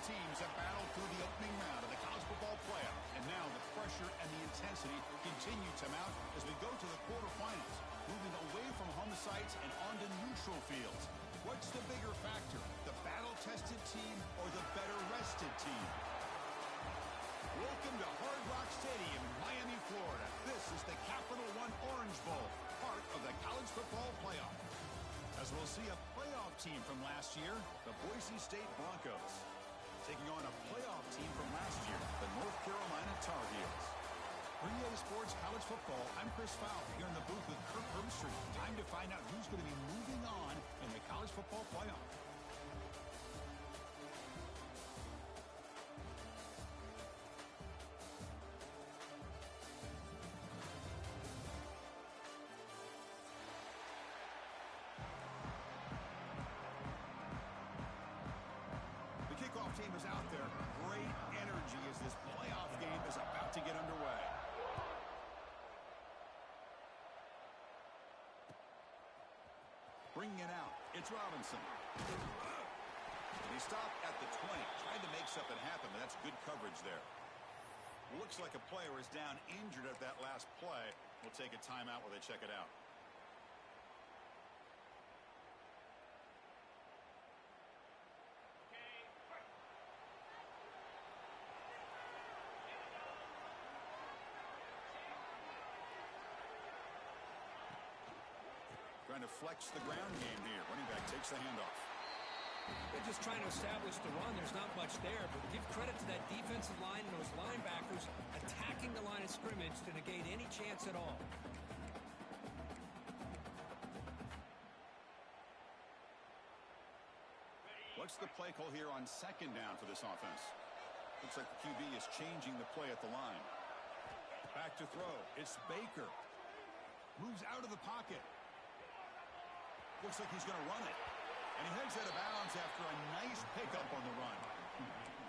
teams have battled through the opening round of the college football playoff, and now the pressure and the intensity continue to mount as we go to the quarterfinals, moving away from home sites and onto neutral fields. What's the bigger factor, the battle-tested team or the better-rested team? Welcome to Hard Rock Stadium in Miami, Florida. This is the Capital One Orange Bowl, part of the college football playoff. As we'll see a playoff team from last year, the Boise State Broncos, taking on a playoff team from last year, the North Carolina Tar Heels. For EA Sports College Football, I'm Chris Fowler here in the booth with Kirk Herbstreit. Time to find out who's going to be moving on in the college football playoff. Team is out there. Great energy as this playoff game is about to get underway. Bringing it out, it's Robinson. He stopped at the 20, tried to make something happen, but that's good coverage there. Looks like a player is down injured at that last play. We'll take a timeout while they check it out. Trying to flex the ground game here. Running back takes the handoff. They're just trying to establish the run. There's not much there, but give credit to that defensive line and those linebackers attacking the line of scrimmage to negate any chance at all. What's the play call here on second down for this offense? Looks like the QB is changing the play at the line. Back to throw. It's Baker. Moves out of the pocket. Looks like he's going to run it. And he heads out of bounds after a nice pickup on the run.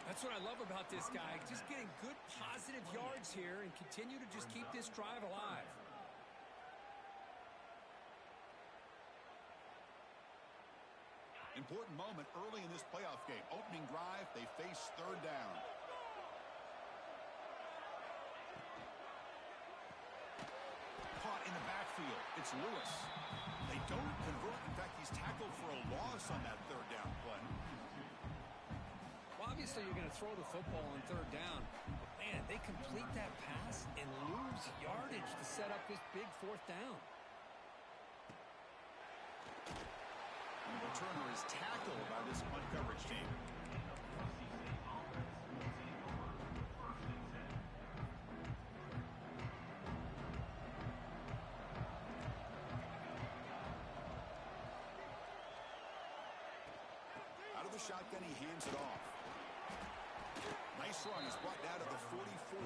That's what I love about this guy. Just getting good positive yards here and continue to just keep this drive alive. Important moment early in this playoff game. Opening drive, they face third down. Caught in the backfield. It's Lewis. They don't convert. In fact, he's tackled for a loss on that third down play. Well, obviously, you're going to throw the football on third down. But, man, they complete that pass and lose yardage to set up this big fourth down. And the returner is tackled by this punt coverage team. Shotgun, he hands it off. Nice run. He's brought down to the 44.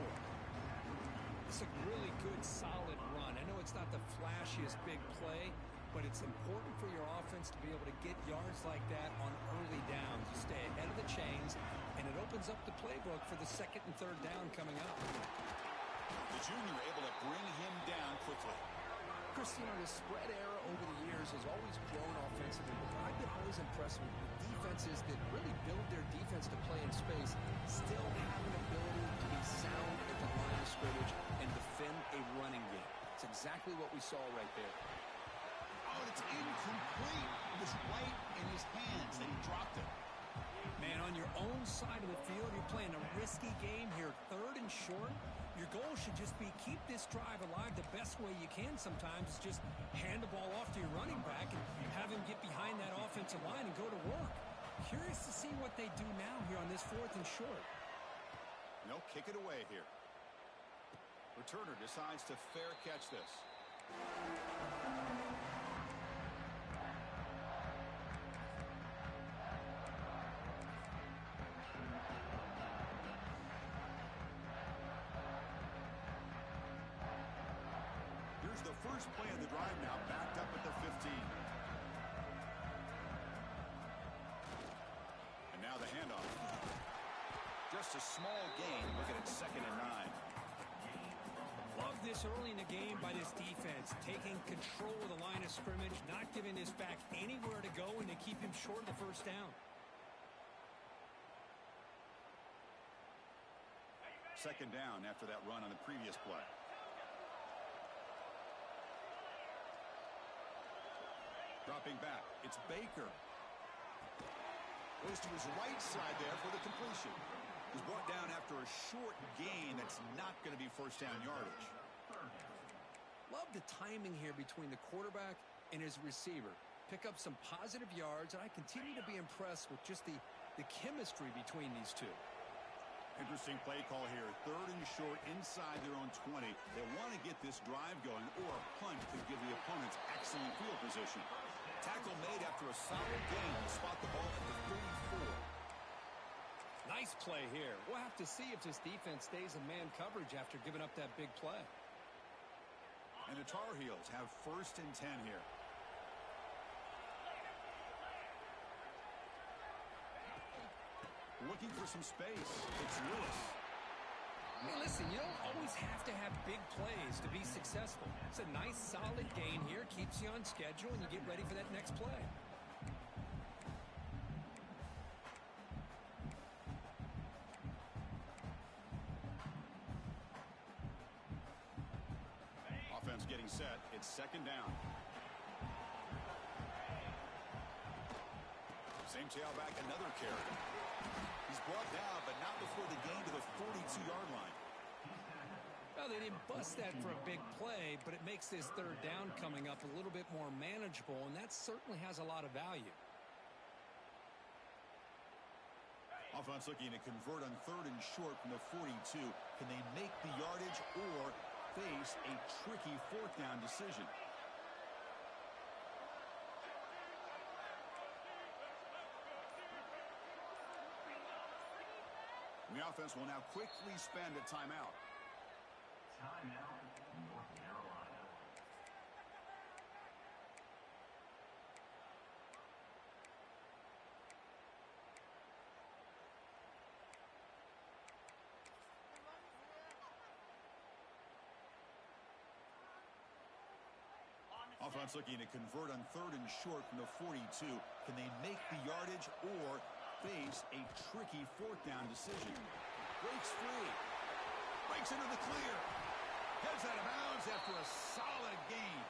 It's a really good, solid run. I know it's not the flashiest big play, but it's important for your offense to be able to get yards like that on early downs. You stay ahead of the chains, and it opens up the playbook for the second and third down coming up. The junior able to bring him down quickly. Chris, you know, the spread era over the years has always grown offensively, but I've been always impressed with defenses that really build their defense to play in space, still have an ability to be sound at the line of scrimmage and defend a running game. It's exactly what we saw right there. Oh, it's incomplete. It was right in his hands, and he dropped it. Man, on your own side of the field, you're playing a risky game here, third and short. Your goal should just be keep this drive alive the best way you can sometimes. Is just hand the ball off to your running back and have him get behind that offensive line and go to work. Curious to see what they do now here on this fourth and short. No, kick it away here. Returner decides to fair catch this. The first play of the drive now backed up at the 15. And now the handoff. Just a small gain. Looking at 2nd and 9. Love this early in the game by this defense. Taking control of the line of scrimmage, not giving this back anywhere to go, and to keep him short of the first down. Second down after that run on the previous play. Dropping back, it's Baker. Goes to his right side there for the completion. He's brought down after a short gain that's not going to be first down yardage. Love the timing here between the quarterback and his receiver. Pick up some positive yards, and I continue to be impressed with just the chemistry between these two. Interesting play call here. Third and short inside their own 20. They want to get this drive going, or a punt could give the opponents excellent field position. Tackle made after a solid gain to spot the ball at the 34. Nice play here. We'll have to see if this defense stays in man coverage after giving up that big play. And the Tar Heels have first and 10 here. Looking for some space. It's Lewis. Hey, listen, you don't always have to have big plays to be successful. It's a nice, solid gain here. Keeps you on schedule, and you get ready for that next play. Offense getting set. It's second down. Same tailback, another carry. He's brought down, but not before the gain to the 42-yard line. Well, they didn't bust that for a big play, but it makes this third down coming up a little bit more manageable, and that certainly has a lot of value. Offense looking to convert on third and short from the 42. Can they make the yardage or face a tricky fourth down decision? The offense will now quickly spend a timeout. Timeout, North Carolina. Offense looking to convert on third and short from the 42. Can they make the yardage or face a tricky fourth down decision? Breaks free. Breaks into the clear. Heads out of bounds after a solid gain.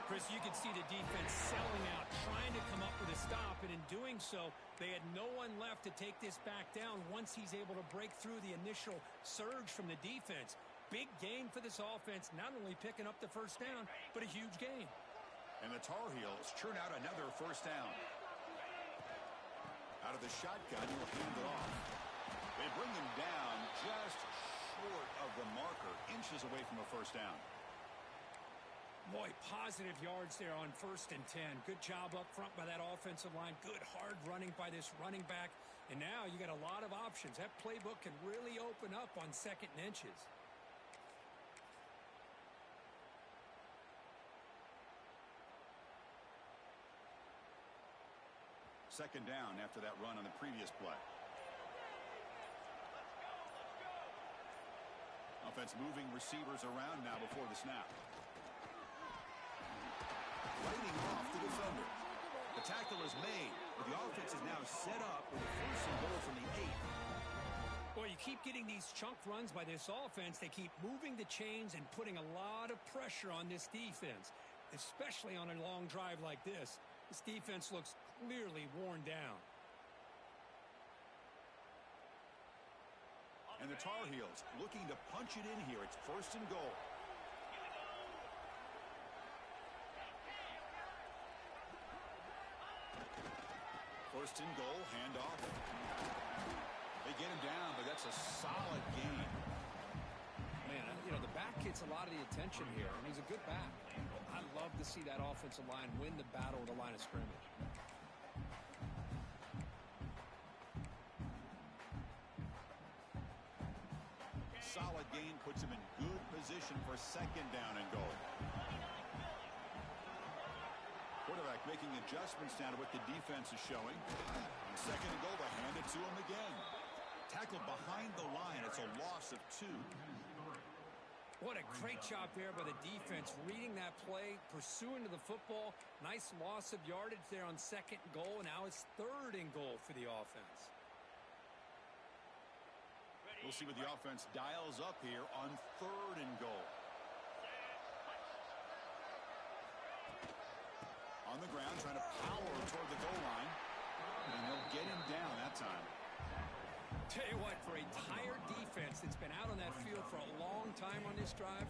Chris, you can see the defense selling out, trying to come up with a stop, and in doing so, they had no one left to take this back down once he's able to break through the initial surge from the defense. Big gain for this offense, not only picking up the first down, but a huge gain. And the Tar Heels churn out another first down. Out of the shotgun, he'll hand it off. They bring him down just short of the marker, inches away from a first down. Boy, positive yards there on first and 10. Good job up front by that offensive line. Good hard running by this running back. And now you got a lot of options. That playbook can really open up on second and inches. Second down after that run on the previous play. Offense moving receivers around now before the snap. Lighting off the defender. The tackle is made, but the offense is now set up with a first and goal from the 8. Boy, you keep getting these chunk runs by this offense. They keep moving the chains and putting a lot of pressure on this defense, especially on a long drive like this. This defense looks clearly worn down. And the Tar Heels looking to punch it in here. It's first and goal. First and goal, handoff. They get him down, but that's a solid gain. Man, you know, the back gets a lot of the attention here, and he's a good back. I love to see that offensive line win the battle at the line of scrimmage. Solid gain puts him in good position for second down and goal. Quarterback making adjustments down to what the defense is showing. And second and goal, to hand it to him again. Tackled behind the line. It's a loss of 2. What a great job there by the defense, reading that play, pursuing to the football. Nice loss of yardage there on second and goal, and now it's third and goal for the offense. We'll see what the offense dials up here on 3rd and goal. On the ground, trying to power toward the goal line. And they'll get him down that time. Tell you what, for a tired defense that's been out on that field for a long time on this drive,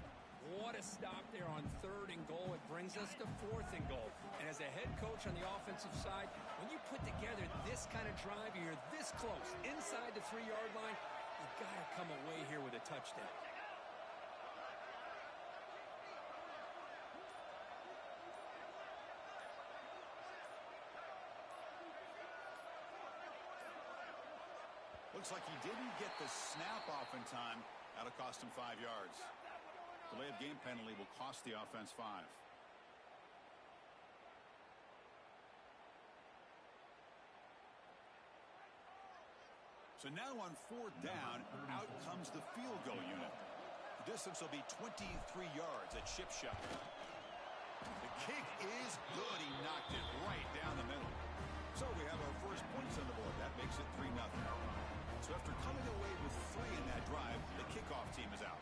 what a stop there on 3rd and goal. It brings us to 4th and goal. And as a head coach on the offensive side, when you put together this kind of drive, you're this close, inside the 3-yard line, you've got to come away here with a touchdown. Looks like he didn't get the snap off in time. That'll cost him 5 yards. Delay of game penalty will cost the offense 5. So now on 4th down, out comes the field goal unit. The distance will be 23 yards at Chip Shepherd. The kick is good. He knocked it right down the middle. So we have our first points on the board. That makes it 3-0. So after coming away with 3 in that drive, the kickoff team is out.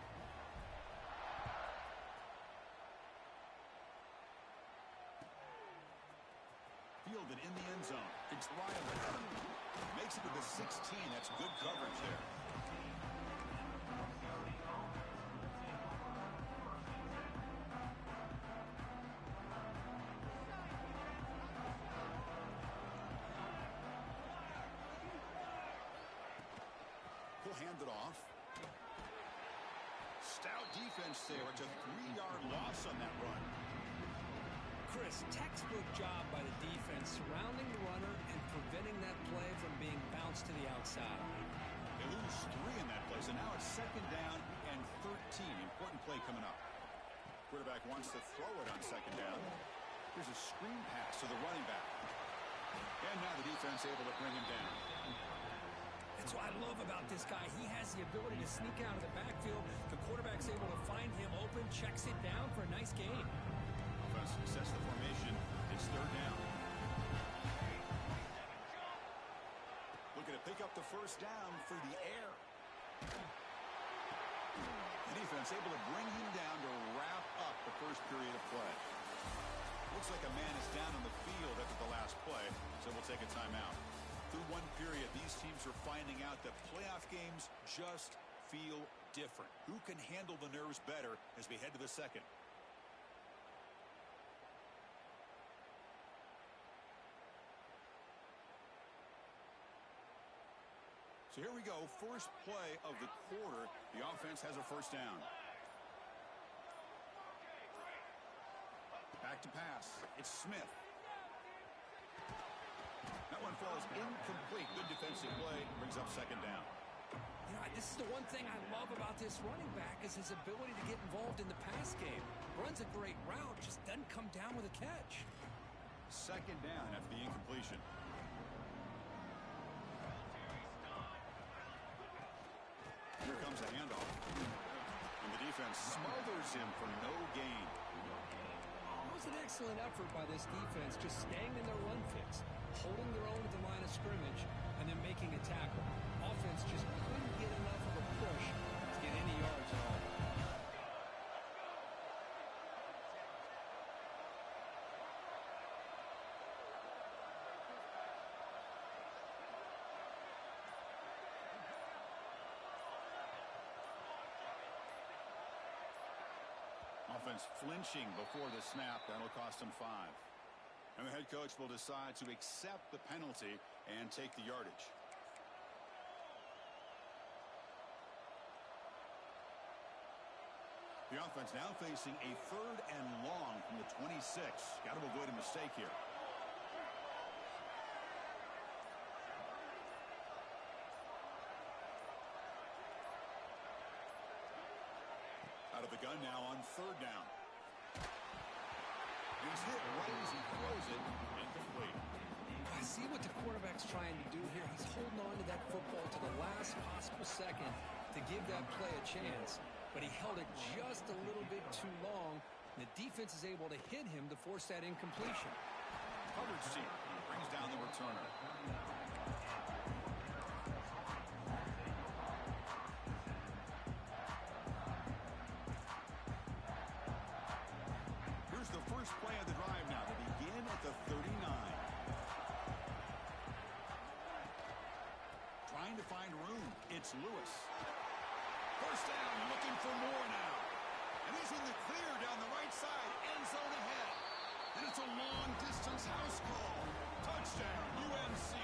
Fielded in the end zone. It's Riley. Makes it to the 16. That's good coverage there. He'll hand it off. Stout defense there. It's a 3-yard loss on that run. Chris, textbook job by the defense surrounding the runner and preventing that play from being bounced to the outside. They lose 3 in that play, so now it's 2nd down and 13. Important play coming up. Quarterback wants to throw it on 2nd down. Here's a screen pass to the running back. And now the defense able to bring him down. That's what I love about this guy. He has the ability to sneak out of the backfield. The quarterback's able to find him open, checks it down for a nice gain. Sets the formation. It's 3rd down. Looking to pick up the 1st down through the air. The defense able to bring him down to wrap up the first period of play. Looks like a man is down on the field after the last play, so we'll take a timeout. Through one period, these teams are finding out that playoff games just feel different. Who can handle the nerves better as we head to the 2nd? So here we go, first play of the quarter. The offense has a 1st down. Back to pass. It's Smith. That one falls incomplete. Good defensive play. Brings up 2nd down. You know, this is the one thing I love about this running back is his ability to get involved in the pass game. Runs a great route, just doesn't come down with a catch. 2nd down after the incompletion. Here comes a handoff. And the defense smothers him for no gain. It was an excellent effort by this defense, just staying in their run fix, holding their own at the line of scrimmage, and then making a tackle. Offense just couldn't get enough of a push to get any yards at all. Offense flinching before the snap. That'll cost him 5. And the head coach will decide to accept the penalty and take the yardage. The offense now facing a 3rd and long from the 26. Got to avoid a mistake here. Out of the gun now on 3rd down. He's hit right as he throws it. Incomplete. I see what the quarterback's trying to do here. He's holding on to that football to the last possible second to give that play a chance. But he held it just a little bit too long. The defense is able to hit him to force that incompletion. Coverage team brings down the returner. first play of the drive now. They begin at the 39. Trying to find room. It's Lewis. First down, looking for more now. And he's in the clear down the right side. End zone ahead. And it's a long-distance house call. Touchdown, UNC.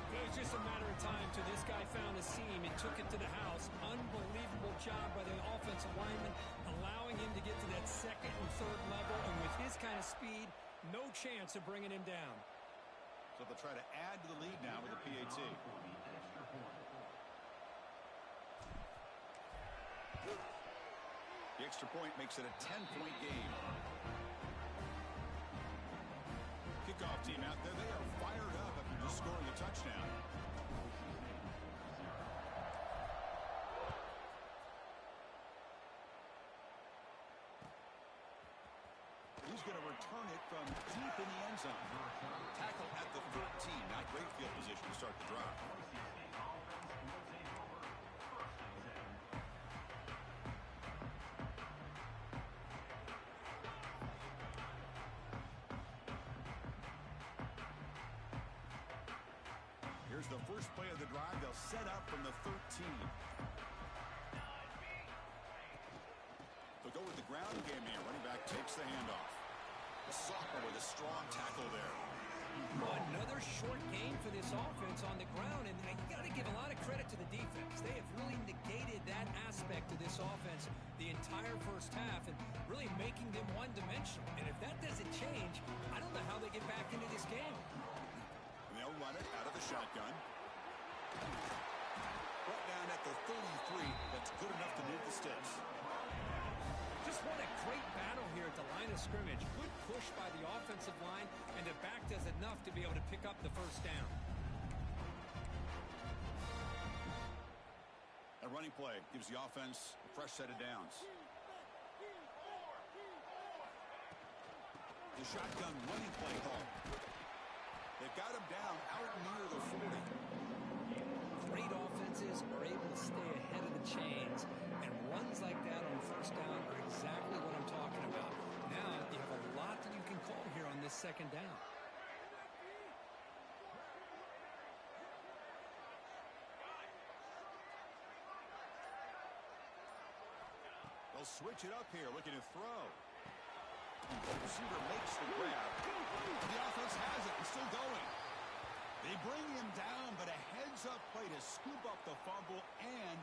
It was just a matter of time till this guy found a seam and took it to the house. Unbelievable job by the offensive lineman, allowing him to get to that second and third level. And with his kind of speed, no chance of bringing him down. So they'll try to add to the lead now with a PAT. The extra point makes it a 10-point game. Kickoff team out there. They are fired up after just scoring a touchdown. He's going to return it from deep in the end zone. Tackle at the 13. Not great field position to start the drive. Here's the first play of the drive. They'll set up from the 13. They'll go with the ground game here. Running back takes the handoff. The sophomore with a strong tackle there. Another short gain for this offense on the ground, and you got to give a lot of credit to the defense. They have really negated that aspect of this offense the entire first half and really making them one-dimensional. And if that doesn't change, I don't know how they get back into this game. They'll run it out of the shotgun. Brought down at the 33. That's good enough to move the sticks. Just what a great battle here at the line of scrimmage. Good push by the offensive line, and the back does enough to be able to pick up the first down. A running play gives the offense a fresh set of downs. The shotgun running play call. They've got him down out near the 40. Great offenses are able to stay ahead of the chains, and runs like that on first down are exactly what I'm talking about. Now you have a lot that you can call here on this second down. They'll switch it up here, looking to throw. The receiver makes the grab. The offense has it. It's still going. They bring him down, but a heads-up play to scoop up the fumble and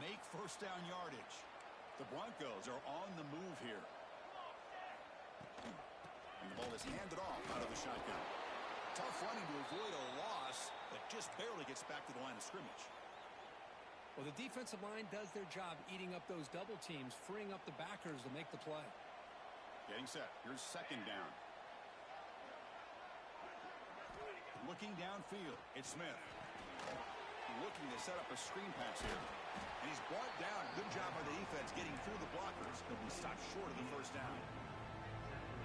make first down yardage. The Broncos are on the move here. And the ball is handed off out of the shotgun. Tough running to avoid a loss that just barely gets back to the line of scrimmage. Well, the defensive line does their job eating up those double teams, freeing up the backers to make the play. Getting set. Here's second down. Looking downfield. It's Smith. Looking to set up a screen pass here. And he's brought down. Good job by the defense getting through the blockers. He'll be stopped short of the first down.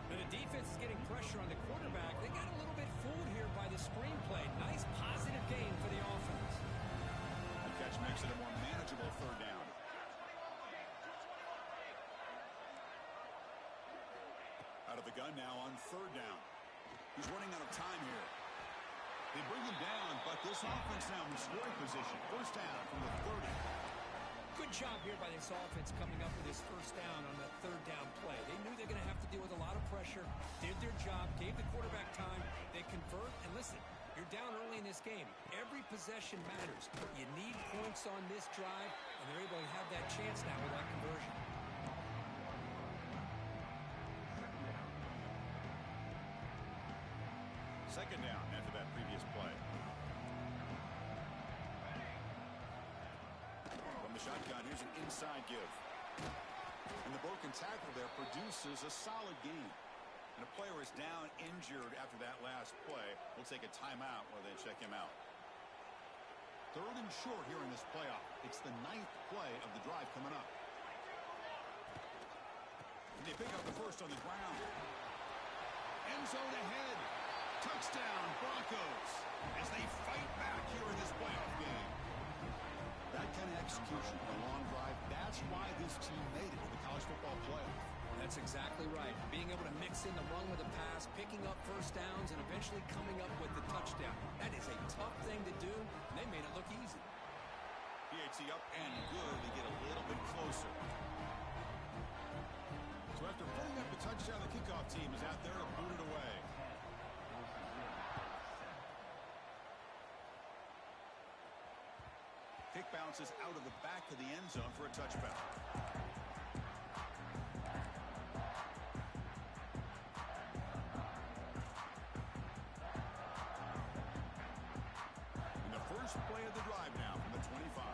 But the defense is getting pressure on the quarterback. They got a little bit fooled here by the screen play. Nice positive gain for the offense. The catch makes it a more manageable third down. Out of the gun now on third down. He's running out of time here. They bring him down, but this offense now in scoring position. First down from the 30. Good job here by this offense coming up with this first down on the third down play. They knew they're going to have to deal with a lot of pressure, did their job, gave the quarterback time. They convert, and listen, you're down early in this game. Every possession matters. You need points on this drive, and they're able to have that chance now with that conversion. Second down after that previous play. From the shotgun, here's an inside give. And the broken tackle there produces a solid gain. And a player is down injured after that last play. We'll take a timeout while they check him out. Third and short here in this playoff. It's the 9th play of the drive coming up. And they pick up the first on the ground. End zone ahead. Touchdown, Broncos, as they fight back here in this playoff game. That kind of execution, a long drive, that's why this team made it to the college football playoff. That's exactly right. Being able in the run with a pass, picking up first downs, and eventually coming up with the touchdown. That is a tough thing to do, and they made it look easy. PAT up and good to get a little bit closer. So after putting up the touchdown, the kickoff team is out there to boot it away. Kick bounces out of the back of the end zone for a touchback. And the first play of the drive now from the 25.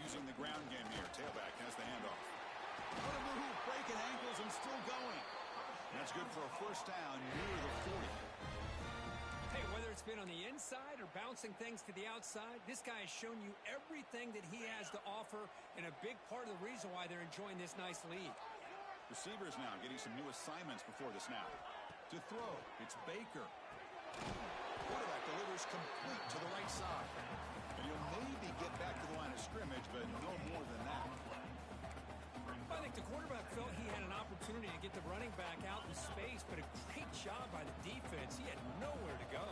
Using the ground game here. Tailback has the handoff. What a move, breaking ankles and still going. That's good for a first down near the 40. Hey, whether it's been on the inside or bouncing things to the outside, this guy has shown you everything that he has to offer, and a big part of the reason why they're enjoying this nice lead. Receivers now getting some new assignments before the snap. To throw, it's Baker. Quarterback delivers complete to the right side. And he'll maybe get back to the line of scrimmage, but no more than that. I think the quarterback felt he had an opportunity to get the running back out in space, but a great job by the defense. He had nowhere to go.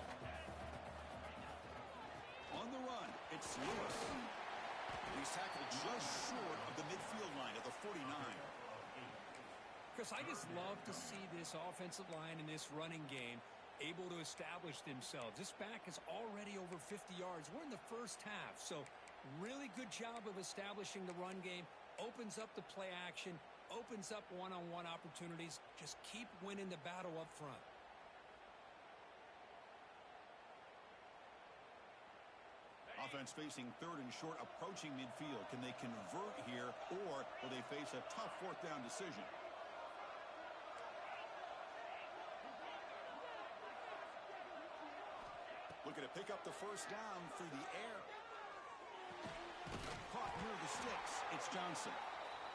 On the run, it's Lewis. He's tackled just short of the midfield line at the 49. Chris, I just love to see this offensive line in this running game able to establish themselves. This back is already over 50 yards. We're in the first half, so really good job of establishing the run game. Opens up the play action, opens up one-on-one opportunities. Just keep winning the battle up front. Offense facing third and short, approaching midfield. Can they convert here, or will they face a tough fourth down decision? Looking to pick up the first down through the air. Caught near the sticks. It's Johnson.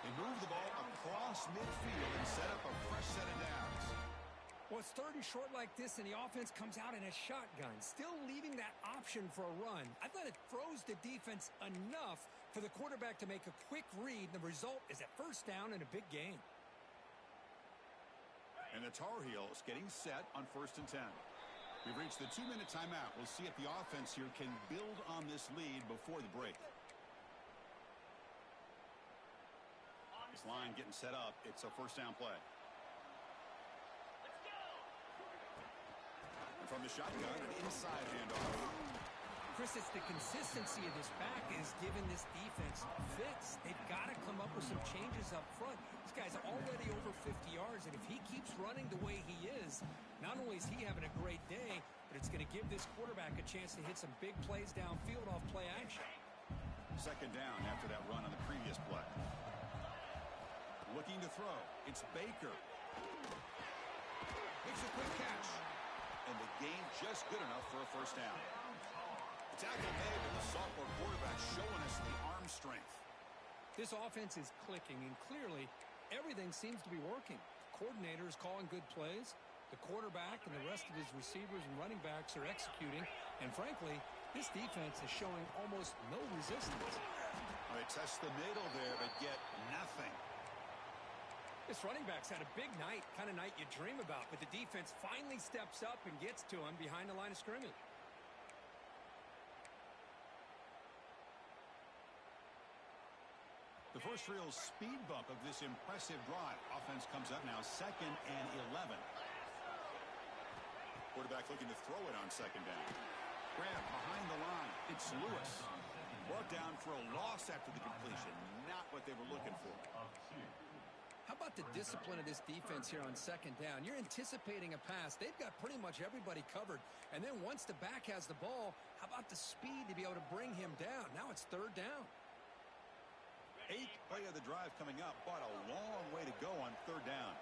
They move the ball across midfield and set up a fresh set of downs. Well, it's third and short like this, and the offense comes out in a shotgun, still leaving that option for a run. I thought it throws the defense enough for the quarterback to make a quick read. The result is a first down and a big gain. And the Tar Heels getting set on 1st and 10. We've reached the 2-minute timeout. We'll see if the offense here can build on this lead before the break. This line getting set up. It's a first down play. And from the shotgun, an inside handoff. Chris, it's the consistency of this back is giving this defense fits. They've got to come up with some changes up front. This guy's already over 50 yards, and if he keeps running the way he is, not only is he having a great day, but it's going to give this quarterback a chance to hit some big plays downfield off play action. Second down after that run on the previous play. Looking to throw. It's Baker. Makes a quick catch. And the gain just good enough for a first down. The tackle made, and the sophomore quarterback showing us the arm strength. This offense is clicking, and clearly everything seems to be working. The coordinator is calling good plays. The quarterback and the rest of his receivers and running backs are executing. And frankly, this defense is showing almost no resistance. They test the middle there, but get nothing. This running back's had a big night, kind of night you dream about, but the defense finally steps up and gets to him behind the line of scrimmage. The first real speed bump of this impressive drive. Offense comes up now 2nd and 11. Quarterback looking to throw it on 2nd down. Grab behind the line. It's Lewis. Brought down for a loss after the completion. Not what they were looking for. How about the discipline of this defense here on 2nd down? You're anticipating a pass. They've got pretty much everybody covered. And then once the back has the ball, how about the speed to be able to bring him down? Now it's 3rd down. 8th play of the drive coming up, but a long way to go on 3rd down.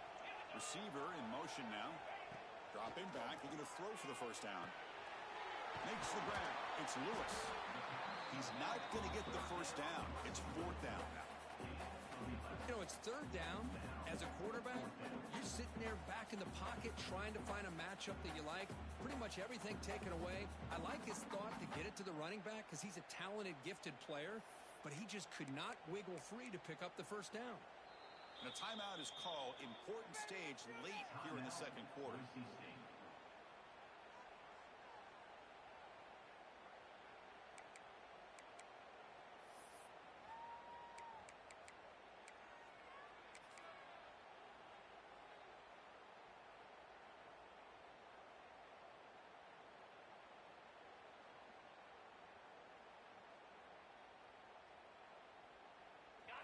Receiver in motion now. Dropping back, looking to throw for the first down. Makes the grab. It's Lewis. He's not going to get the first down. It's 4th down. You know, it's 3rd down. As a quarterback, you're sitting there back in the pocket trying to find a matchup that you like. Pretty much everything taken away. I like his thought to get it to the running back because he's a talented, gifted player. but he just could not wiggle free to pick up the first down. And a timeout is called. Important stage late here in the second quarter. Boise State.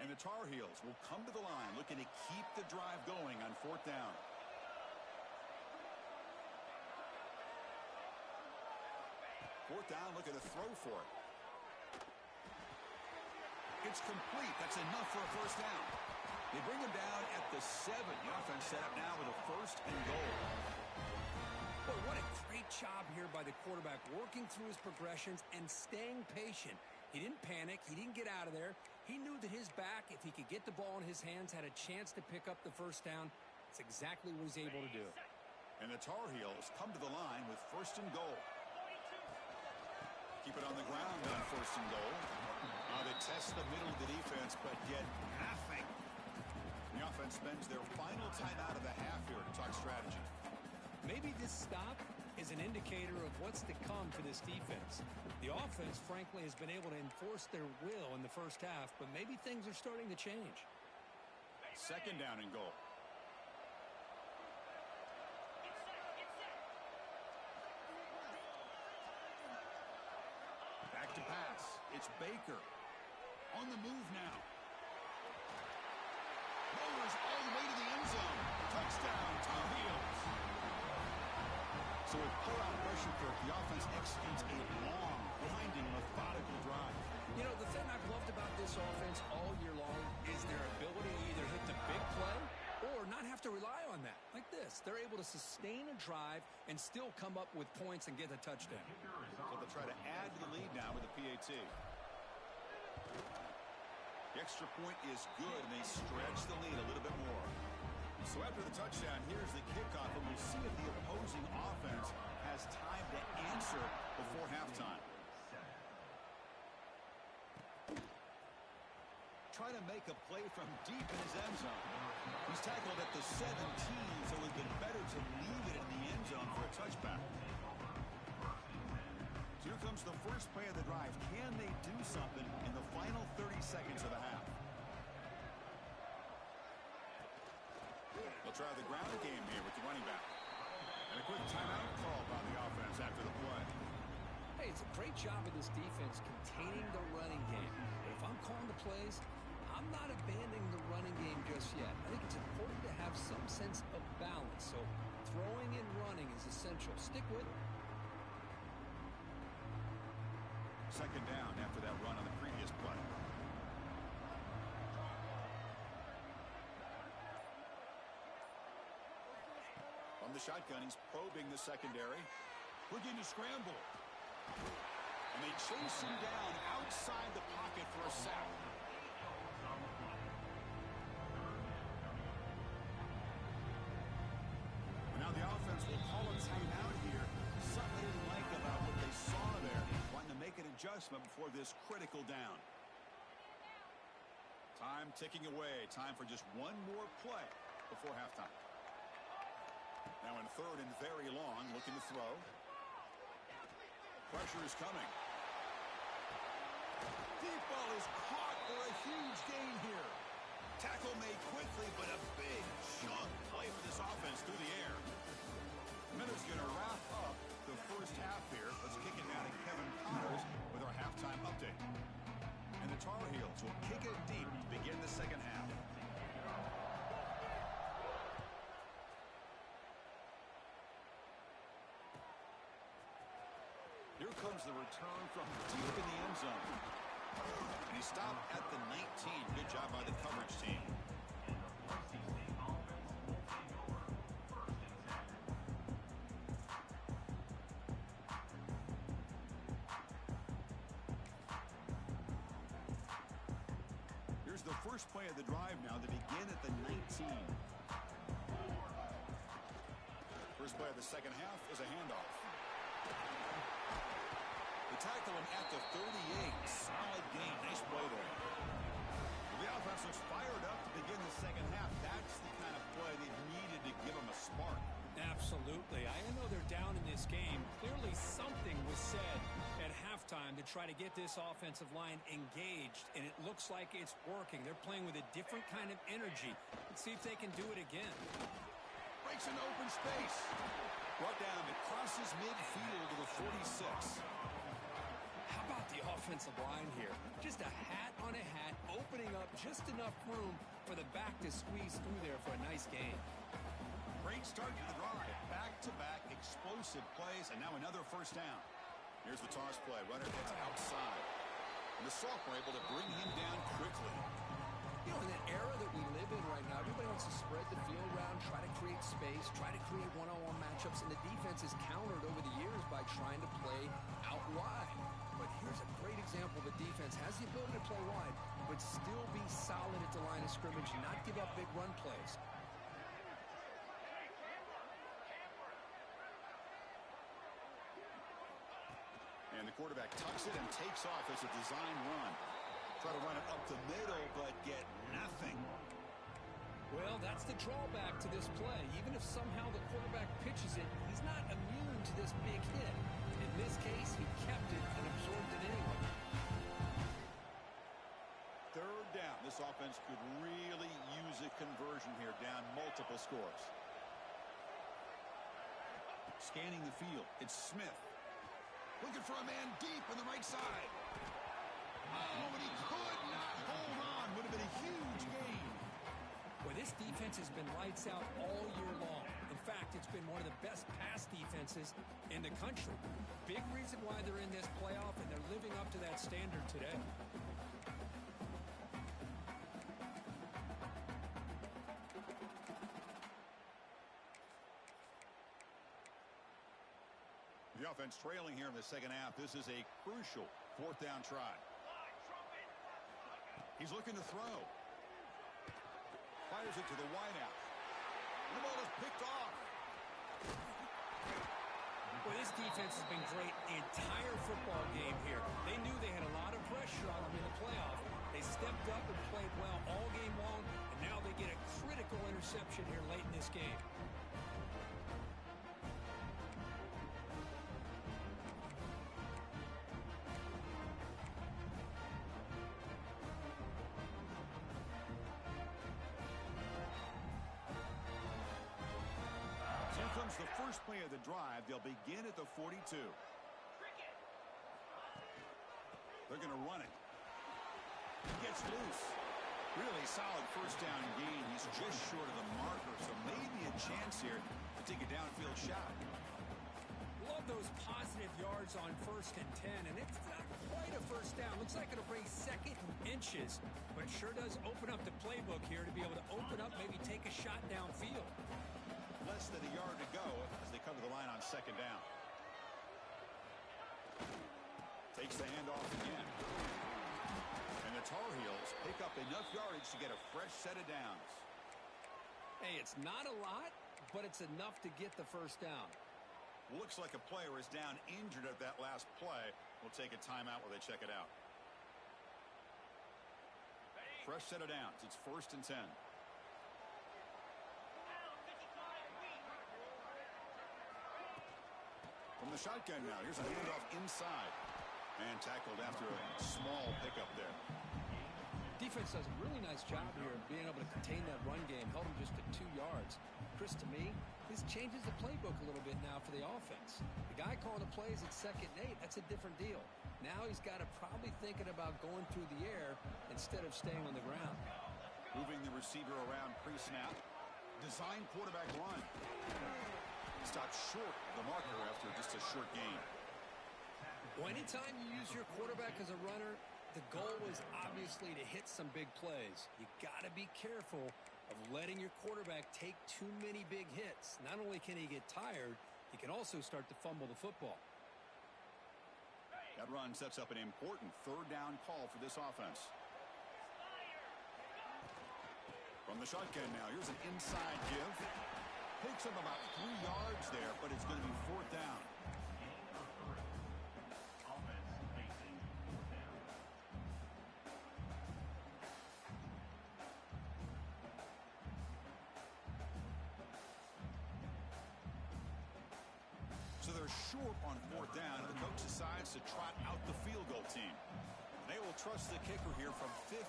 And the Tar Heels will come to the line looking to keep the drive going on fourth down. Fourth down, looking to throw for it. It's complete. That's enough for a first down. They bring him down at the 7. The offense set up now with a first and goal. Boy, what a great job here by the quarterback, working through his progressions and staying patient. He didn't panic. He didn't get out of there. He knew that his back, if he could get the ball in his hands, had a chance to pick up the first down. That's exactly what he's able to do. And the Tar Heels come to the line with first and goal. Keep it on the ground on first and goal. They test the middle of the defense, but get nothing. The offense spends their final timeout of the half here to talk strategy. Maybe this stop is an indicator of what's to come for this defense. The offense, frankly, has been able to enforce their will in the first half, but maybe things are starting to change. Second down and goal. Back to pass. It's Baker. On the move now. Lowers all the way to the end zone. Touchdown, Tar Heels. So with pull-out pressure for it, the offense executes a long, winding, methodical drive. You know, the thing I've loved about this offense all year long is their ability to either hit the big play or not have to rely on that. Like this. They're able to sustain a drive and still come up with points and get a touchdown. So they'll try to add to the lead now with the PAT. The extra point is good, and they stretch the lead a little bit more. So after the touchdown, here's the kickoff, and we'll see if the opposing offense has time to answer before halftime. Trying to make a play from deep in his end zone. He's tackled at the 17, so it would have been better to leave it in the end zone for a touchback. So here comes the first play of the drive. Can they do something in the final 30 seconds of the half? They'll try the ground game here with the running back. And a quick timeout call by the offense after the play. Hey, it's a great job of this defense containing the running game. But if I'm calling the plays, I'm not abandoning the running game just yet. I think it's important to have some sense of balance. So throwing and running is essential. Stick with it. Second down after that run on the previous play. From the shotgun, he's probing the secondary. Looking to scramble. And they chase him down outside the pocket for a sack. And now the offense will call a timeout here. Something they didn't like about what they saw there. Wanting to make an adjustment before this critical down. Time ticking away. Time for just one more play before halftime. Now in third and very long, looking to throw. Pressure is coming. Deep ball is caught for a huge gain here. Tackle made quickly, but a big chunk play for this offense through the air. Minute's going to wrap up the first half here. Let's kick it now to Kevin Connors with our halftime update. And the Tar Heels will kick it deep to begin the second half. Here comes the return from deep in the end zone. And he stopped at the 19. Good job by the coverage team. Here's the first play of the drive now to begin at the 19. First play of the second half is a handoff. The tackle him at the 38. Solid gain. Nice play there. The offense looks fired up to begin the second half. That's the kind of play they needed to give them a spark. Absolutely. I know they're down in this game. Clearly something was said at halftime to try to get this offensive line engaged, and it looks like it's working. They're playing with a different kind of energy. Let's see if they can do it again. Breaks an open space. Brought down and crosses midfield to the 46. How about the offensive line here? Just a hat on a hat, opening up just enough room for the back to squeeze through there for a nice gain. Great start to the drive. Back-to-back explosive plays, and now another first down. Here's the toss play. Runner gets outside. And the sophomore able to bring him down quickly. You know, in the era that we live in right now, everybody wants to spread the field around, try to create space, try to create one-on-one matchups, and the defense is countered over the years by trying to play out wide. But here's a great example. The defense has the ability to play wide, but still be solid at the line of scrimmage, not give up big run plays. And the quarterback tucks it and takes off as a design run. Try to run it up the middle, but get nothing. Well, that's the drawback to this play. Even if somehow the quarterback pitches it, he's not immune to this big hit. In this case, he kept it and absorbed it anyway. Third down. This offense could really use a conversion here, down multiple scores. Scanning the field. It's Smith. Looking for a man deep on the right side. Oh, but he could not hold on. Would have been a huge gain. Well, this defense has been lights out all year long. In fact, it's been one of the best pass defenses in the country. Big reason why they're in this playoff, and they're living up to that standard today. The offense trailing here in the second half. This is a crucial fourth down try. He's looking to throw. Fires it to the wideout. The ball is picked off. Well, this defense has been great the entire football game here. They knew they had a lot of pressure on them in the playoff. They stepped up and played well all game long, and now they get a critical interception here late in this game. The first play of the drive. They'll begin at the 42. They're going to run it. He gets loose. Really solid first down gain. He's just short of the marker, so maybe a chance here to take a downfield shot. Love those positive yards on 1st and 10, and it's not quite a first down. Looks like it'll bring second and inches, but it sure does open up the playbook here to be able to open up, maybe take a shot downfield. Less than a yard to go as they come to the line on second down. Takes the handoff again. And the Tar Heels pick up enough yardage to get a fresh set of downs. Hey, it's not a lot, but it's enough to get the first down. Looks like a player is down injured at that last play. We'll take a timeout while they check it out. Fresh set of downs. It's 1st and 10. From the shotgun now. Here's a handoff inside. And tackled after a small pickup there. Defense does a really nice job here of being able to contain that run game. Held him just to 2 yards. Chris, to me, this changes the playbook a little bit now for the offense. The guy calling the plays at 2nd and 8, that's a different deal. Now he's got to probably thinking about going through the air instead of staying on the ground. Moving the receiver around pre-snap. Design quarterback run. Stopped short of the marker after just a short gain. Well, anytime you use your quarterback as a runner, the goal is obviously to hit some big plays. You got to be careful of letting your quarterback take too many big hits. Not only can he get tired, he can also start to fumble the football. That run sets up an important third down call for this offense. From the shotgun now, here's an inside give. Picks up about 3 yards there, but it's going to be 4th down. they're short on fourth down, and the coach decides to trot out the field goal team. They will trust the kicker here from 55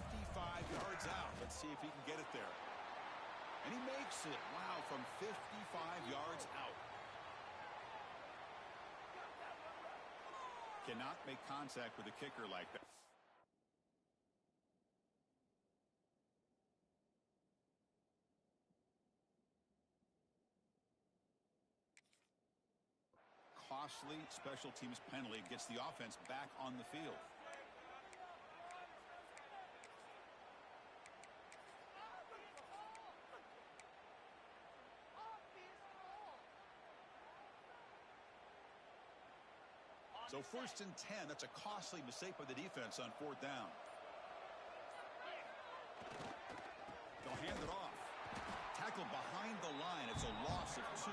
yards out. Let's see if he can get it there. And he makes it. Wow, from 55 yards out. Cannot make contact with a kicker like that. Costly special teams penalty gets the offense back on the field. So 1st and 10. That's a costly mistake by the defense on 4th down. They'll hand it off. Tackled behind the line. It's a loss of 2.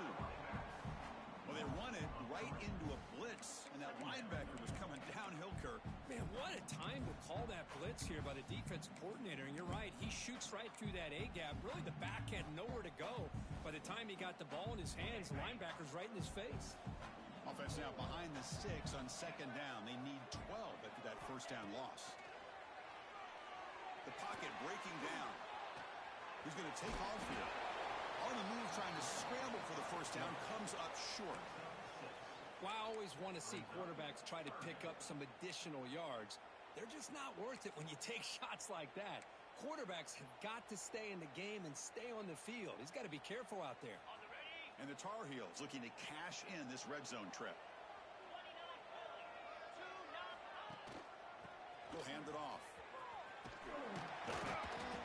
Well, they run it right into a blitz, and that linebacker was coming downhill, Kirk. Man, what a time to call that blitz here by the defensive coordinator. And you're right, he shoots right through that A-gap. Really, the back had nowhere to go. By the time he got the ball in his hands, the linebacker's right in his face. Offense now behind the 6 on 2nd down. They need 12 after that 1st down loss. The pocket breaking down. Who's going to take off here? On the move, trying to scramble for the 1st down, comes up short. Well, I always want to see quarterbacks try to pick up some additional yards. They're just not worth it when you take shots like that. Quarterbacks have got to stay in the game and stay on the field. He's got to be careful out there. And the Tar Heels looking to cash in this red zone trip. They'll hand it off.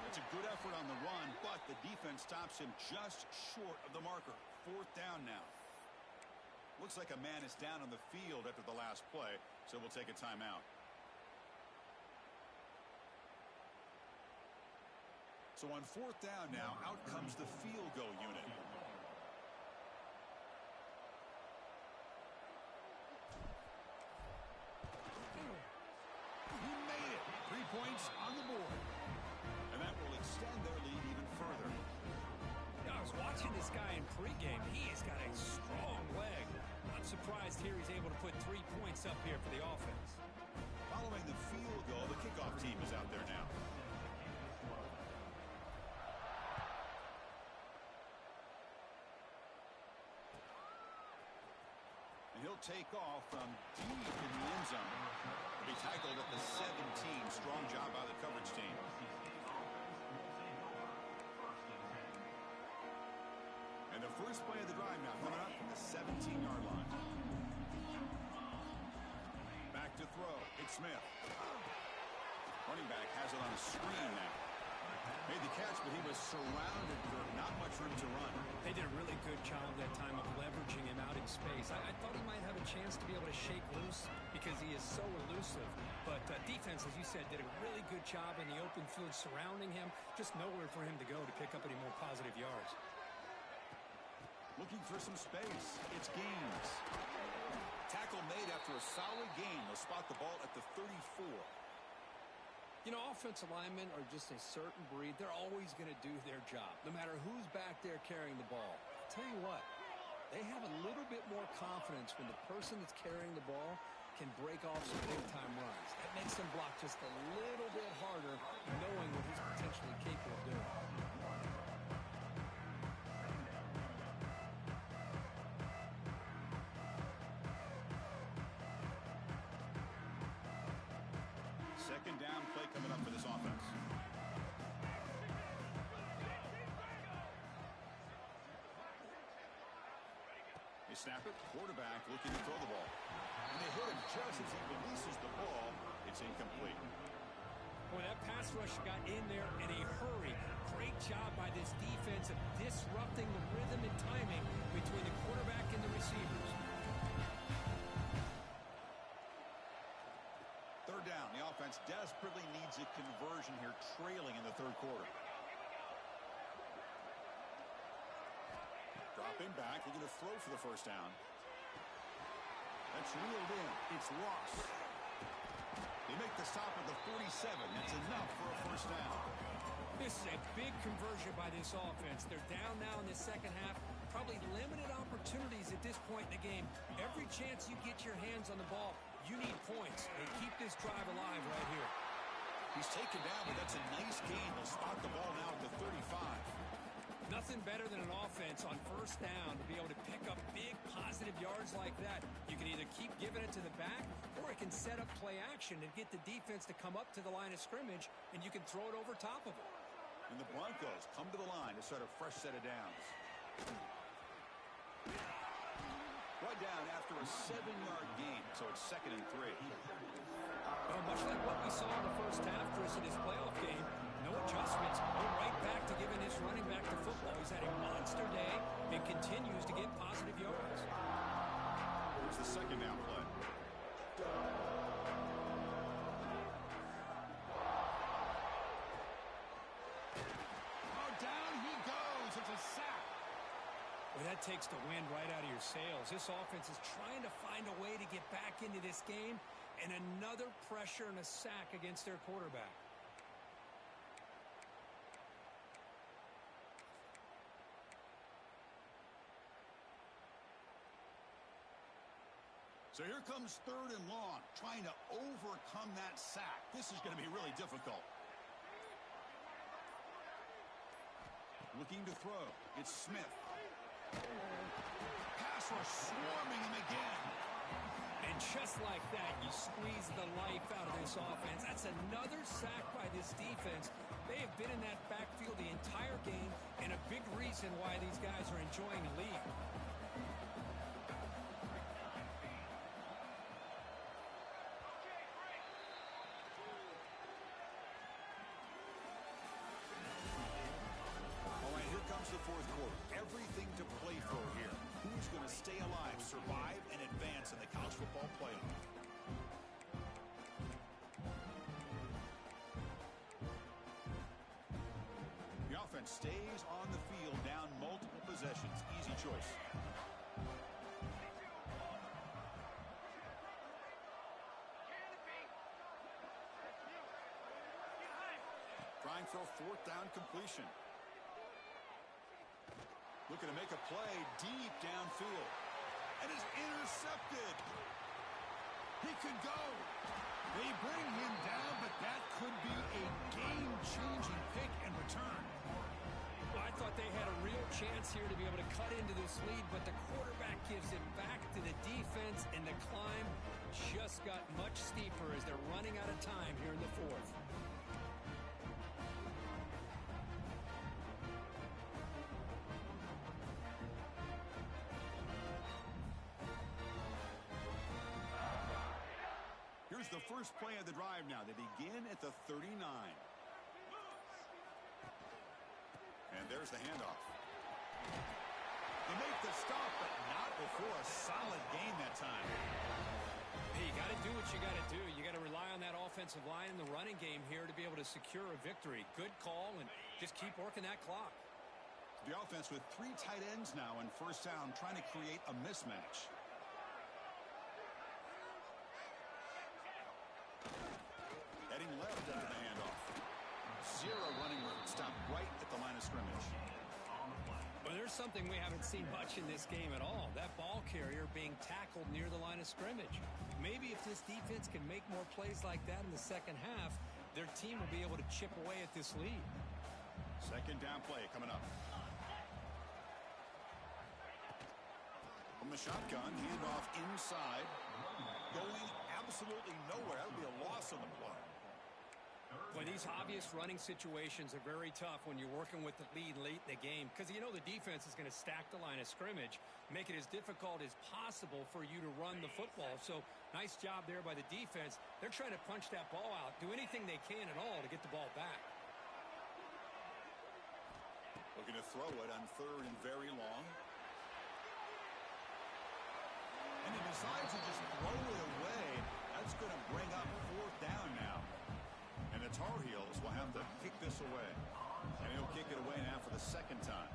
It's a good effort on the run, but the defense stops him just short of the marker. 4th down now. Looks like a man is down on the field after the last play, so we'll take a timeout. So on 4th down now, out comes the field goal unit. He made it. 3 points on the board. And that will extend their lead even further. Yeah, I was watching this guy in pregame. He has got a strong leg. Not surprised here he's able to put 3 points up here for the offense. Following the field goal, the kickoff team is out there now. And he'll take off from deep in the end zone. He tackled at the 17. Strong job by the coverage team. And the first play of the drive now coming up from the 17-yard line. Back to throw. It's Smith. Running back has it on a screen now. Made the catch, but he was surrounded for not much room to run. They did a really good job that time of leveraging him out in space. I thought he might have a chance to be able to shake loose because he is so elusive. But defense, as you said, did a really good job in the open field surrounding him. Just nowhere for him to go to pick up any more positive yards. Looking for some space. It's Gaines. Tackle made after a solid gain. They'll spot the ball at the 34. You know, offensive linemen are just a certain breed. They're always going to do their job, no matter who's back there carrying the ball. I'll tell you what, they have a little bit more confidence when the person that's carrying the ball can break off some big-time runs. That makes them block just a little bit harder, knowing what he's potentially capable of doing. Second down play coming up for this offense. They snap it. Quarterback looking to throw the ball. And they hit him just as he releases the ball. It's incomplete. Boy, that pass rush got in there in a hurry. Great job by this defense of disrupting the rhythm and timing between the quarterback and the receivers. Third down. The offense desperately needs a conversion here, trailing in the third quarter. Dropping back, looking to throw for the first down. That's reeled in. It's lost. They make the stop at the 47. That's enough for a first down. This is a big conversion by this offense. They're down now in the second half. probably limited opportunities at this point in the game. Every chance you get your hands on the ball, you need points. And keep this drive alive right here. He's taken down, but that's a nice gain. They'll spot the ball now at the 35. Nothing better than an offense on first down to be able to pick up big positive yards like that. You can either keep giving it to the back, or it can set up play action and get the defense to come up to the line of scrimmage, and you can throw it over top of it. And the Broncos come to the line to start a fresh set of downs. Right down after a 7-yard gain, so it's 2nd and 3. Well, much like what we saw in the first half, Chris, in this playoff game, no adjustments. We're right back to giving this running back to football. He's had a monster day and continues to get positive yards. Here's the 2nd down play. Oh, down he goes. It's a sack. Well, that takes the wind right out of your sails. This offense is trying to find a way to get back into this game, and another pressure and a sack against their quarterback. So here comes 3rd and long, trying to overcome that sack. This is going to be really difficult. Looking to throw. It's Smith. Pass rush swarming him again. And just like that, you squeeze the life out of this offense. That's another sack by this defense. They have been in that backfield the entire game, and a big reason why these guys are enjoying the lead. The 4th quarter. Everything to play for here. Who's going to stay alive, survive, and advance in the college football playoff? The offense stays on the field, down multiple possessions. Easy choice. Trying for a 4th down completion. Looking to make a play deep downfield. And is intercepted. He could go. They bring him down, but that could be a game-changing pick and return. Well, I thought they had a real chance here to be able to cut into this lead, but the quarterback gives it back to the defense, and the climb just got much steeper as they're running out of time here in the 4th. Here's the first play of the drive now. They begin at the 39. And there's the handoff. They make the stop, but not before a solid gain that time. Hey, you got to do what you got to do. You got to rely on that offensive line in the running game here to be able to secure a victory. Good call, and just keep working that clock. The offense with 3 tight ends now on first down, trying to create a mismatch. Heading left into the handoff. 0 running room. Stopped right at the line of scrimmage. Well, there's something we haven't seen much in this game at all. That ball carrier being tackled near the line of scrimmage. Maybe if this defense can make more plays like that in the second half, their team will be able to chip away at this lead. 2nd down play coming up. From the shotgun, handoff inside. Going absolutely nowhere. That would be a loss on the play. Well, these obvious running situations are very tough when you're working with the lead late in the game, because you know the defense is going to stack the line of scrimmage, make it as difficult as possible for you to run the football. So nice job there by the defense. They're trying to punch that ball out, do anything they can at all to get the ball back. Looking to throw it on 3rd and very long. And he decides to just throw it away. That's going to bring up 4th down now. And the Tar Heels will have to kick this away. And he'll kick it away now for the 2nd time.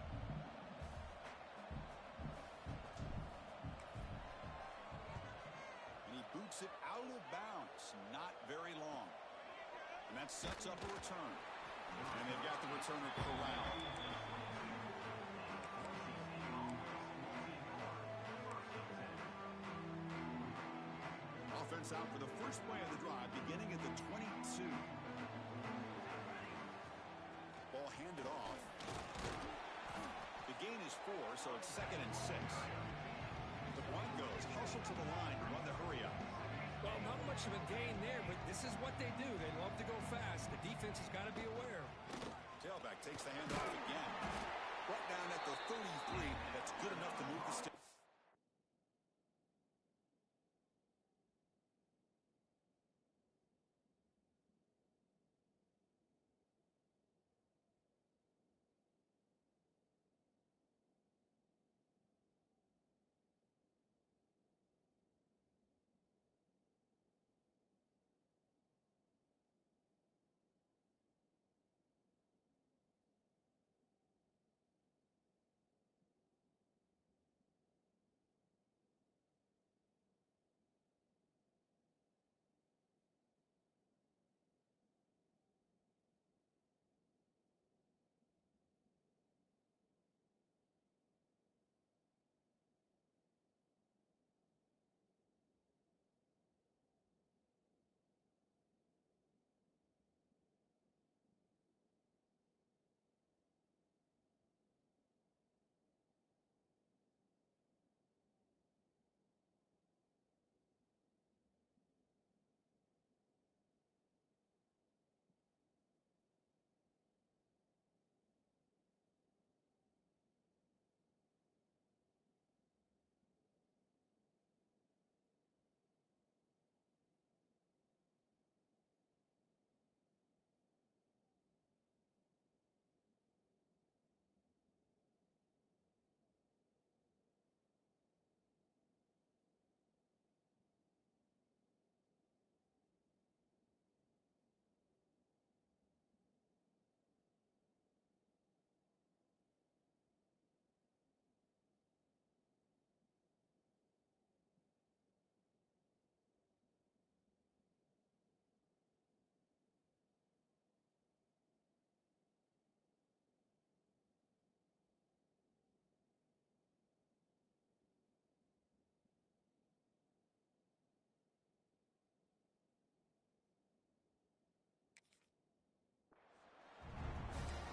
And he boots it out of bounds. Not very long. And that sets up a return. And they've got the returner corralled. Offense out for the first play of the drive, beginning at the 22. Ball handed off. The gain is 4, so it's 2nd and 6. The Broncos hustle to the line to run the hurry up. Well, not much of a gain there, but this is what they do. They love to go fast. The defense has got to be aware. Tailback takes the handoff again. Brought down at the 33. That's good enough to move the stick.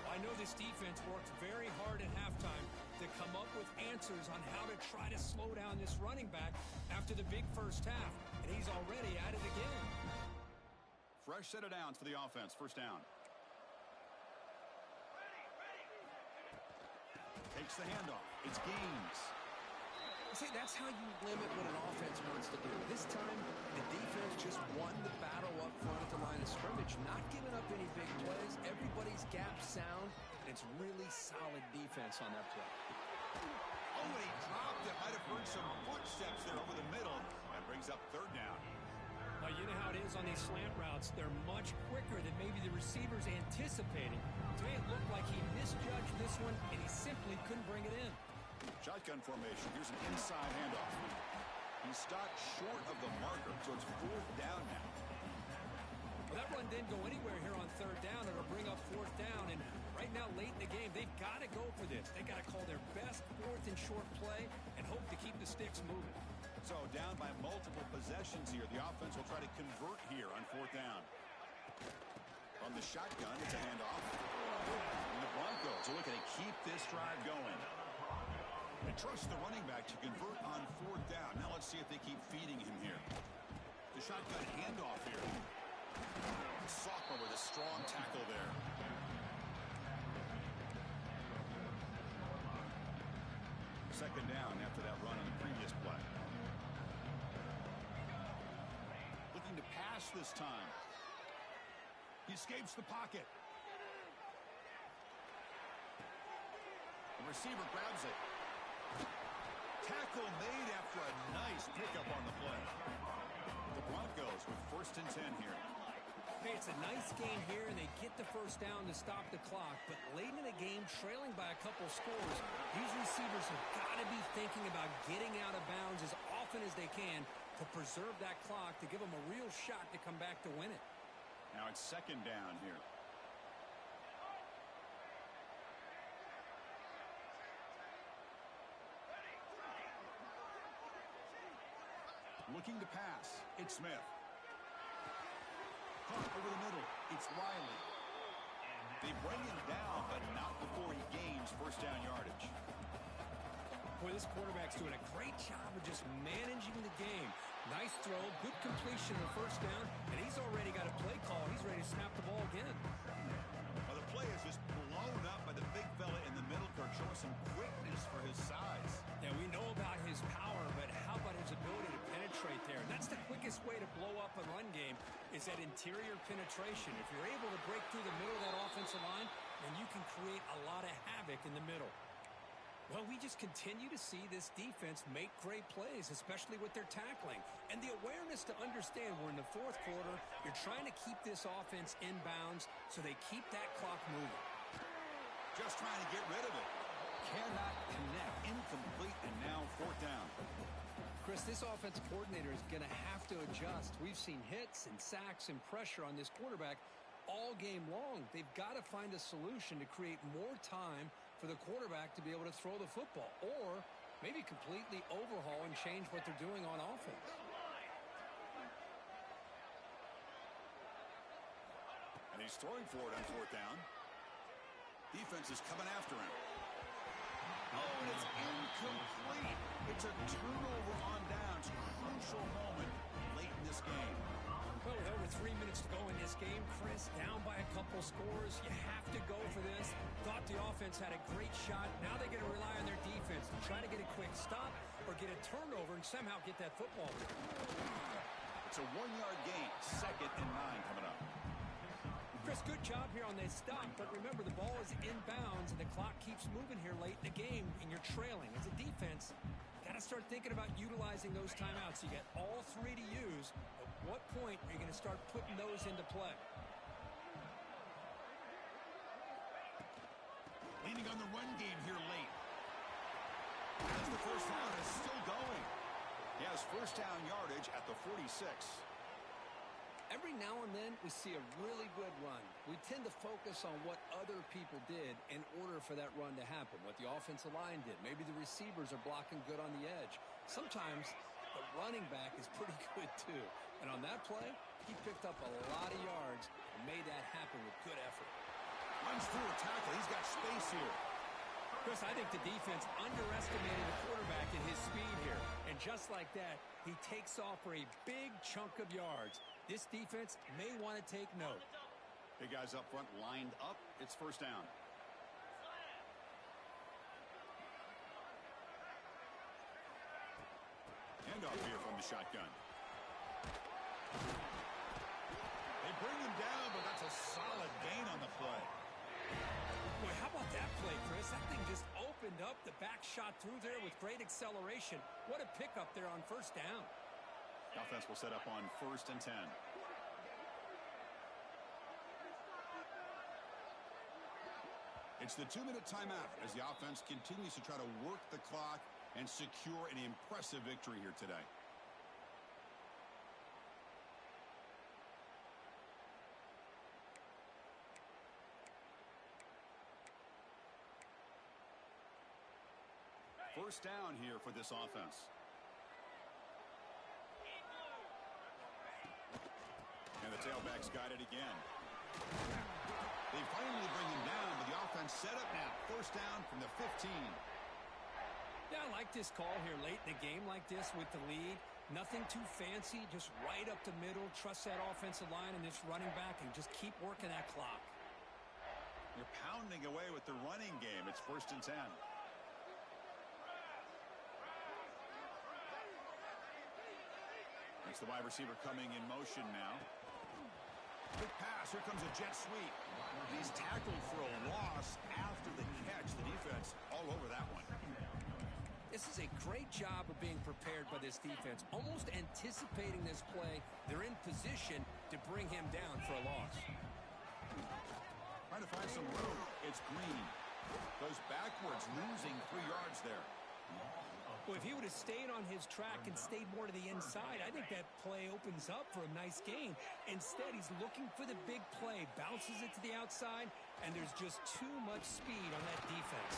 I know this defense worked very hard at halftime to come up with answers on how to try to slow down this running back after the big first half, and he's already at it again. Fresh set of downs for the offense. First down. Takes the handoff. It's Gaines. See, that's how you limit what an offense wants to do. This time, the defense just won the battle up front at the line of scrimmage, not giving up any big plays. Everybody's gap sound, and it's really solid defense on that play. Oh, and he dropped it. Might have heard some footsteps there over the middle. That brings up 3rd down. Now, you know how it is on these slant routes. They're much quicker than maybe the receivers anticipating. To me, it looked like he misjudged this one, and he simply couldn't bring it in. Shotgun formation. Here's an inside handoff. He stopped short of the marker, so it's 4th down now. Well, that run didn't go anywhere here on 3rd down. It'll bring up 4th down, and right now, late in the game, they've got to go for this. They got to call their best 4th and short play and hope to keep the sticks moving. So down by multiple possessions here. The offense will try to convert here on 4th down. From the shotgun, it's a handoff. And the Broncos are looking to keep this drive going. They trust the running back to convert on 4th down. Now let's see if they keep feeding him here. The shotgun handoff here. Sophomore with a strong tackle there. Second down after that run on the previous play. Looking to pass this time. He escapes the pocket. The receiver grabs it. Tackle made after a nice pickup on the play. The Broncos with 1st and 10 here. Hey, it's a nice game here, and they get the first down to stop the clock. But late in the game, trailing by a couple scores, these receivers have got to be thinking about getting out of bounds as often as they can to preserve that clock, to give them a real shot to come back to win it. Now it's 2nd down here. Looking to pass. It's Smith. Caught over the middle. It's Riley. They bring him down, but not before he gains first down yardage. Boy, this quarterback's doing a great job of just managing the game. Nice throw, good completion on first down, and he's already got a play call. He's ready to snap the ball again. Well, the play is just blown up by the big fella in the middle, Kirk, showing some quickness for his size. Yeah, we know about his power, but how about his ability to penetrate there? And that's the quickest way to blow up a run game is that interior penetration. If you're able to break through the middle of that offensive line, then you can create a lot of havoc in the middle. Well, we just continue to see this defense make great plays, especially with their tackling. And the awareness to understand we're in the fourth quarter, you're trying to keep this offense in bounds so they keep that clock moving. Just trying to get rid of it. Cannot connect. Incomplete, and now fourth down. Chris, this offensive coordinator is going to have to adjust. We've seen hits and sacks and pressure on this quarterback all game long. They've got to find a solution to create more time for the quarterback to be able to throw the football, or maybe completely overhaul and change what they're doing on offense. And he's throwing for it on fourth down. Defense is coming after him. Oh, and it's incomplete. It's a turnover on downs. Crucial moment late in this game. Well, with over 3 minutes to go in this game, Chris, down by a couple scores, you have to go for this. Thought the offense had a great shot. Now they're going to rely on their defense to try to get a quick stop or get a turnover and somehow get that football. It's a 1-yard gain. 2nd and 9 coming up. Chris, good job here on this stop, but remember the ball is inbounds and the clock keeps moving here late in the game and you're trailing. As a defense, got to start thinking about utilizing those timeouts. You got all 3 to use. At what point are you going to start putting those into play? Leaning on the run game here late. As the first down is still going. He has first down yardage at the 46. Every now and then, we see a really good run. We tend to focus on what other people did in order for that run to happen, what the offensive line did. Maybe the receivers are blocking good on the edge. Sometimes the running back is pretty good, too. And on that play, he picked up a lot of yards and made that happen with good effort. Runs through a tackle. He's got space here. Chris, I think the defense underestimated the quarterback and his speed here. And just like that, he takes off for a big chunk of yards. This defense may want to take note. Big guys up front lined up. It's first down. Handoff here from the shotgun. They bring him down, but that's a solid gain on the play. Boy, how about that play, Chris? That thing just opened up. The back shot through there with great acceleration. What a pickup there on first down. The offense will set up on 1st and 10. It's the 2-minute timeout as the offense continues to try to work the clock and secure an impressive victory here today. First down here for this offense. And the tailback's got it again. They finally bring him down, but the offense set up now. First down from the 15. Yeah, I like this call here late in a game like this with the lead. Nothing too fancy, just right up the middle. Trust that offensive line and this running back and just keep working that clock. You're pounding away with the running game. It's 1st and 10. It's the wide receiver coming in motion now. Quick pass. Here comes a jet sweep. He's tackled for a loss after the catch. The defense all over that one. This is a great job of being prepared by this defense. Almost anticipating this play. They're in position to bring him down for a loss. Trying to find some room. It's Green. Goes backwards, losing 3 yards there. Well, if he would have stayed on his track and stayed more to the inside, I think that play opens up for a nice gain. Instead, he's looking for the big play, bounces it to the outside, and there's just too much speed on that defense.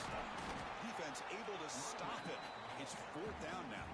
Defense able to stop it. It's 4th down now.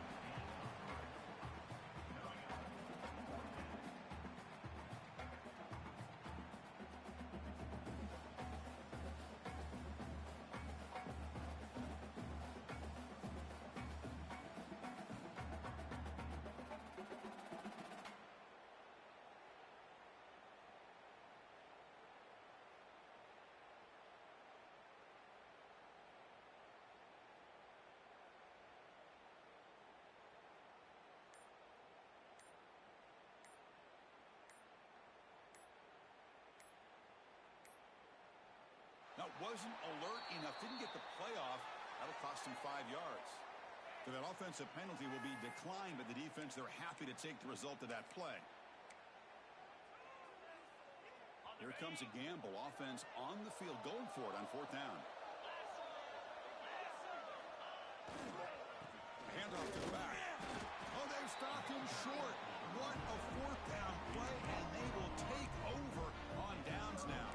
wasn't alert enough, didn't get the playoff. That'll cost him 5 yards. So that offensive penalty will be declined by the defense. They're happy to take the result of that play. Here comes a gamble. Offense on the field going for it on 4th down. Handoff to the back. Oh, they've stopped him short. What a 4th down play, and they will take over on downs now.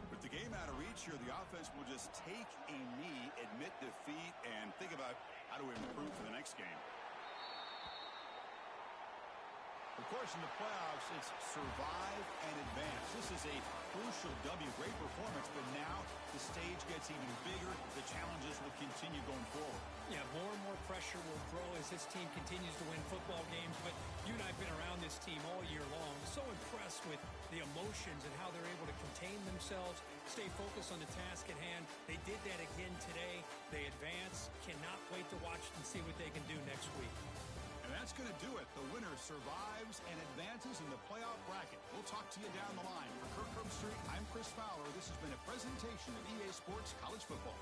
With the game out of reach here, the offense will just take a knee, admit defeat, and think about how to improve for the next game. Of course, in the playoffs, it's survive and advance. This is a crucial W. Great performance, but now the stage gets even bigger. The challenges will continue going forward. Yeah, more and more pressure will grow as this team continues to win football games. But you and I have been around this team all year long. So impressed with the emotions and how they're able to contain themselves, stay focused on the task at hand. They did that again today. They advance. Cannot wait to watch and see what they can do next week. And that's going to do it. The winner survives and advances in the playoff bracket. We'll talk to you down the line. For Kirk Herbstreit, I'm Chris Fowler. This has been a presentation of EA Sports College Football.